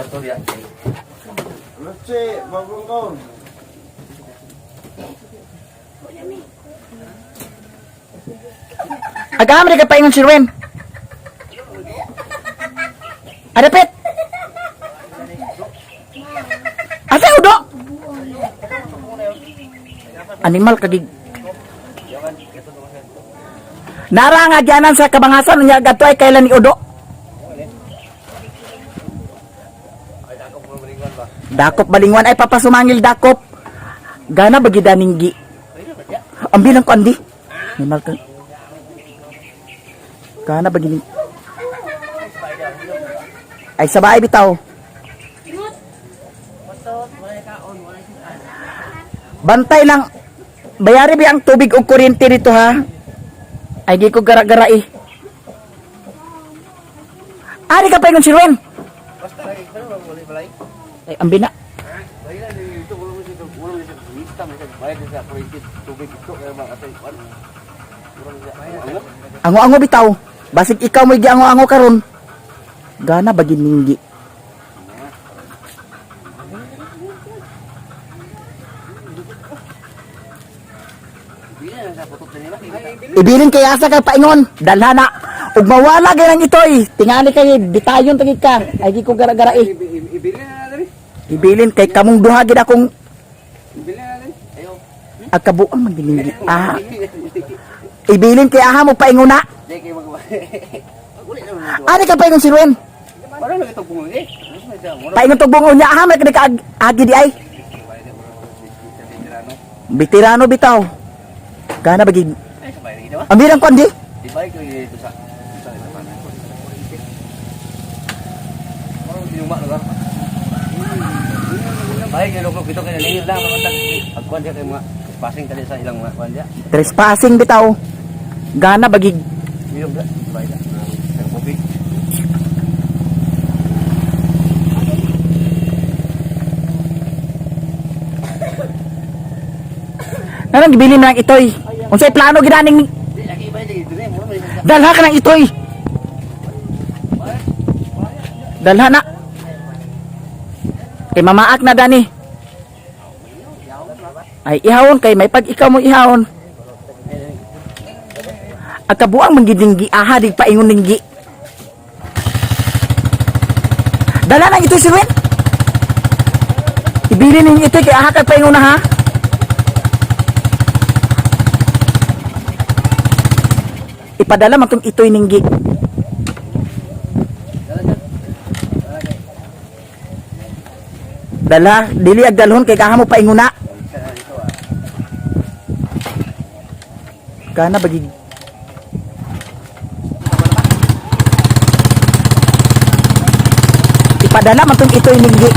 to dia. Lucy, bagong kaon. Agam rin ka paingon si Ruwen. Adapit. Asa udo? Animal kagig. Nara nga dyanan sa kabangasan nya gatoy kailan ni udo. Dakop balingwan ay papasumangil dakop. Gana bagi daninggi. Ambil ang kandi. Animal ka. Gana bagi ni. Ay sabay bitaw. Bantay lang. Bayari bi ang tubig o kuryente dito ha. Ay di ko gara-gara eh. Ari ka pa yung si Ruwen. Ay ambi na. Ango-ango bitaw. Basig ikaw mo gi-ango-ango karon. Gana bagi ninggi. Ibilin kay asa ka paingon, dalhana. Ug mawala gyud itoy. Tingali kay bitayon tagid ka. Ay di ko gara-gara eh. Ibilin kay kamong duha gid akong agkabuang magbilingi. Ah. Ibilin kay aha mo painguna. Ari ka paingon si Ruwen. Paingon tog bungo niya aha may ka agi di ay. Veterano bitaw. Gana bagi. Ambil ang kundi. Baik ya lokok itu kaya lihir lang mamatag. Agkuan dia kay mga passing tadi sa ilang mga kuan dia. Trespassing bitaw. Gana bagi. Minum dah. Baik dah. Sa kopi. Nanang gibili na ng itoy. Unsay plano gidaning dalha ka ng itoy. Dalha na. Kay mamaak na dani. Ay ihawon kay may pag ikaw mo ihawon. Agkabuang manggidinggi aha dig paingon dinggi. Dalha na itoy si Ruwen. Ibili ning itoy kay aha kay paingon na ha. Ipadala man tong itoy ninggi. Dala, dili ag dalhon kay kaha mo painguna. Kana bagi. Ipadala man tong itoy ninggi.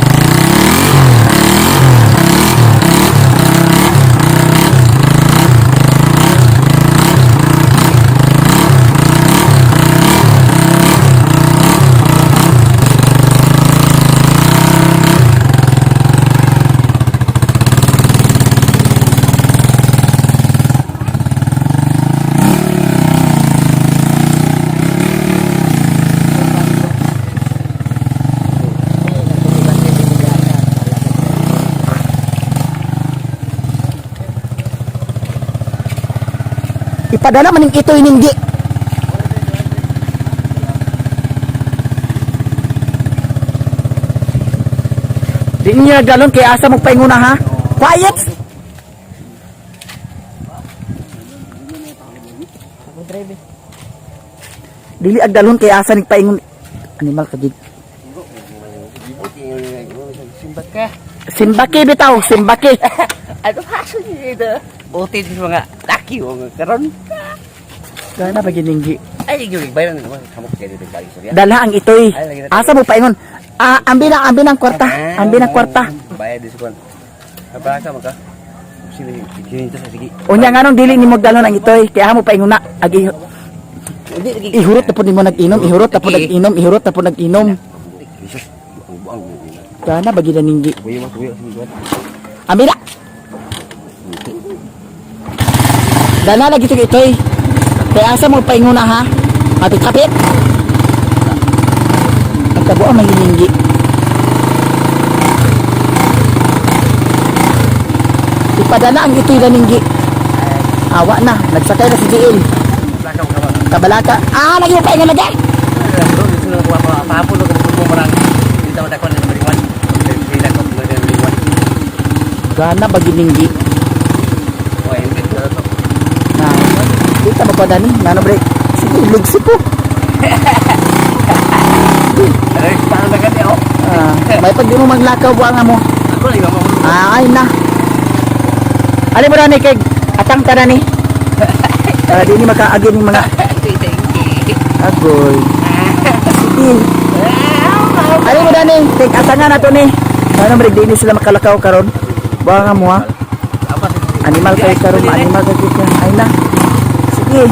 Ipadala maning itoy ninggi. Di niya galon kay asa mo painguna ha. Quiet. Dili ag galon kay asa ning paingon. Animal kagid. Simbake. Simbake bitaw, simbake. Ano haso niya ito? Buti sa mga laki o karon. Gana bagi ninggi. Ay, gawin bayan naman kamu jadi dari surya. Dala ang itoy. Asa mo paingon? Ah, ambi ng kwarta. Ambi ng kwarta. Bayad di sukon. Apa ka maka? Sini itu sa sige. Unya nganong dili nimo dalhon ang itoy, kaya mo painguna agi. Ihurot na po nimo nag-inom, ihurot na po nag-inom, ihurot na po nag-inom. Gana bagi na ninggi. Ambi na. Dala lagi ito itoy. Kaya asa mo painguna ha? Kapit-kapit. Ang kabuang may hininggi. Padala ang ito'y daninggi. Awa na, nagsakay na si JL. Lakaw ka ba? Kabalaka. Ah, lagi mo paingon lagi. Bro, gusto na kuha pa. Pahapon ko kung bumarang. Hindi tayo dakon ng baliwan. Hindi dakon ng baliwan. Gana bagininggi. O, hindi ko na to. Na, kita ba pa dani? Nano break. Sige, ligsi ko. Aray, paano na ganyan ako? May pag di mo maglakaw buang mo. Ako lang ako. Ay na. Ali mo dani kay atang ta dani. Para di ni makaagin yung mga agoy. Sige. Ali mo dani kay atangan nato ni. Ano break di ni sila makalakaw karon. Buang mo ha. Apa sih? Animal kayo karon, animal kayo ka. Ay na. Sige.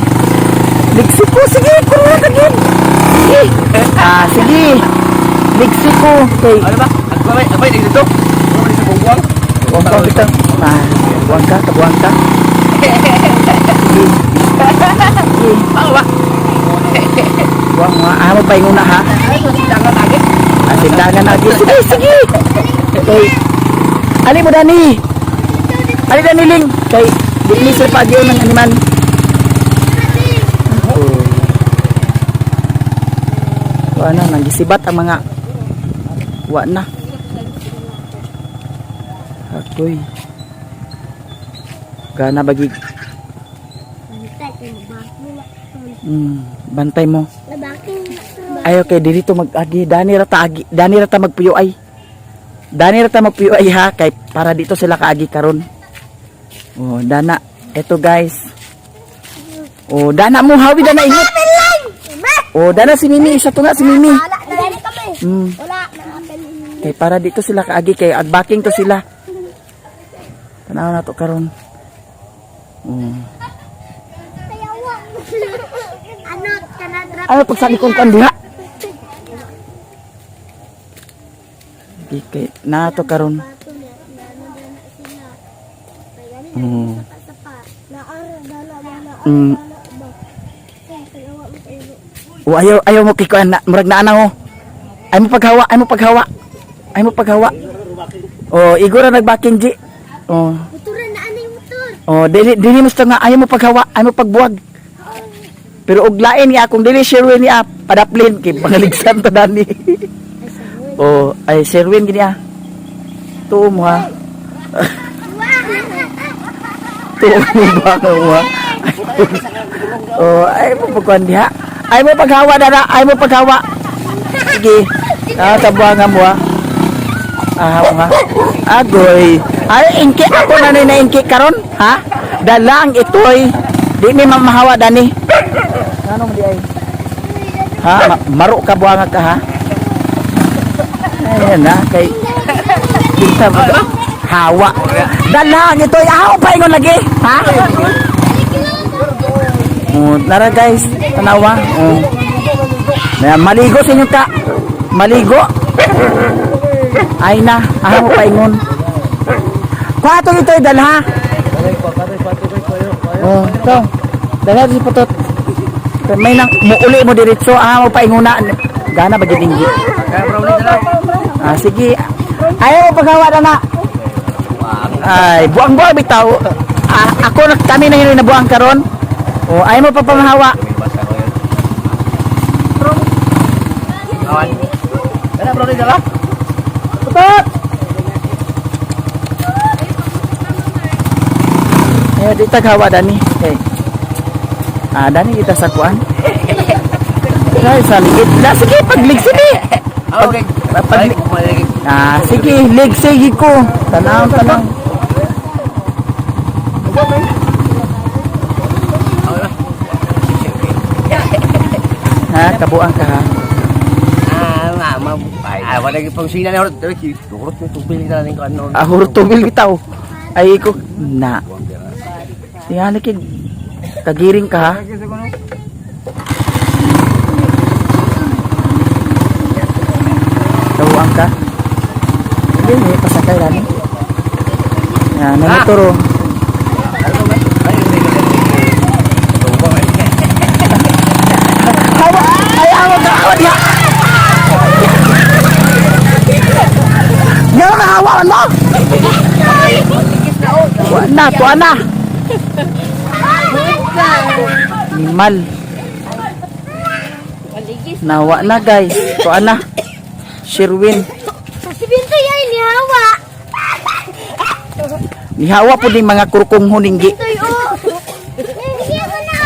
Ligsi ko, sige, kuha ka din. Sige. Sige. Ligsi ko. Okay. Ano ba? Abay, dito. Ano ba sa buwang? Buwang ka kita. Buwang ka, kabuwang ka. Sige. Sige. Ano ba? Buwang mo. Mo pa yung una ha. Jangan lagi. Sindangan lagi. Sige, sige. Okay. Ali mo Dani. Ali Dani Ling. Kay, di ni sir pagyo ng animal. Wa na nagisibat ang mga wa na. Akoy. Gana bagi. Bantay mo. Ay okay, dito mag-agi. Dani rata magpuyo ay. Dani rata magpuyo ay ha kay para dito sila kaagi karon. Oh, dana. Eto guys. Oh, dana mo hawi dana init. Oh, dana si Mimi, isa to nga si Mimi. Kay para dito sila kaagi kay agbaking to sila. Tanaw na to karon. Ano pagsabi kong kandiha? Kay na to karon. Oh, ayaw mo kikuan na murag na ano. Ay mo paghawa. Oh, igura nagbaking ji. Oh. Motoran na ano yung motor? Oh, dili mo nga ayaw mo paghawa, ayaw mo pagbuwag. Pero og lain niya kung dili Sherwin niya padaplin kay pangaligsan to dani. Oh, ay Sherwin gini ah. Tuo mo ha. Tuo mo ba mo? Oh, ay mo pagkuan diha. Ay mo paghawa dara, ay mo paghawa. Sige. Tabuanga mo ha. Nga. Agoy. Ay ingki ako na ingki karon, ha? Dalang itoy. Di mi mamahawa dani. Ano mo di ay? Ha, maro ka buanga ka ha? Ayan na kay kita mo hawa. Dalang itoy. Aw paingon lagi, ha? Nara guys, tanawa. Maligo sa inyo ka. Maligo. Ay na, mo paingon. Kwato ito dalha. Oh, ito. Dalha si Putot. May nang muuli mo diretso, mo painguna. Gana ba dinggi? Sige. Ayaw mo paghawa na. Ay, buang-buang bitaw. Ako kami na hinuwi na buang karon. Oh, ayaw mo pa pamahawa. Kawan. Ada bro di dalam. Putot! Ayo dito gawa dani. Okay. Dani kita sakuan. Ay, sa ligid. Sige, pagligsi ni. Okay. Sige, ligsi ko. Tanang. Ha, kabuang ka ha. Wala yung pangsina na hurot. Hurot yung tubil na rin ko ano. Hurot tubil bitaw. Ay ko na. Tingala kay kagiring ka ha. Kabuang ka. Hindi, pasakay lang. Yan, nanituro. Hawa! Ayaw mo ka! Hawa diha! Ngayon na hawakan mo! Tuwa na. Animal. Nawa na guys. Tuwa na. Sherwin. Si Binto yan, nihawa. Nihawa po din mga kurkong huninggi. Toy, oh. Hindi ako na.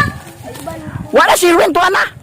Wala Sherwin, tuwa na.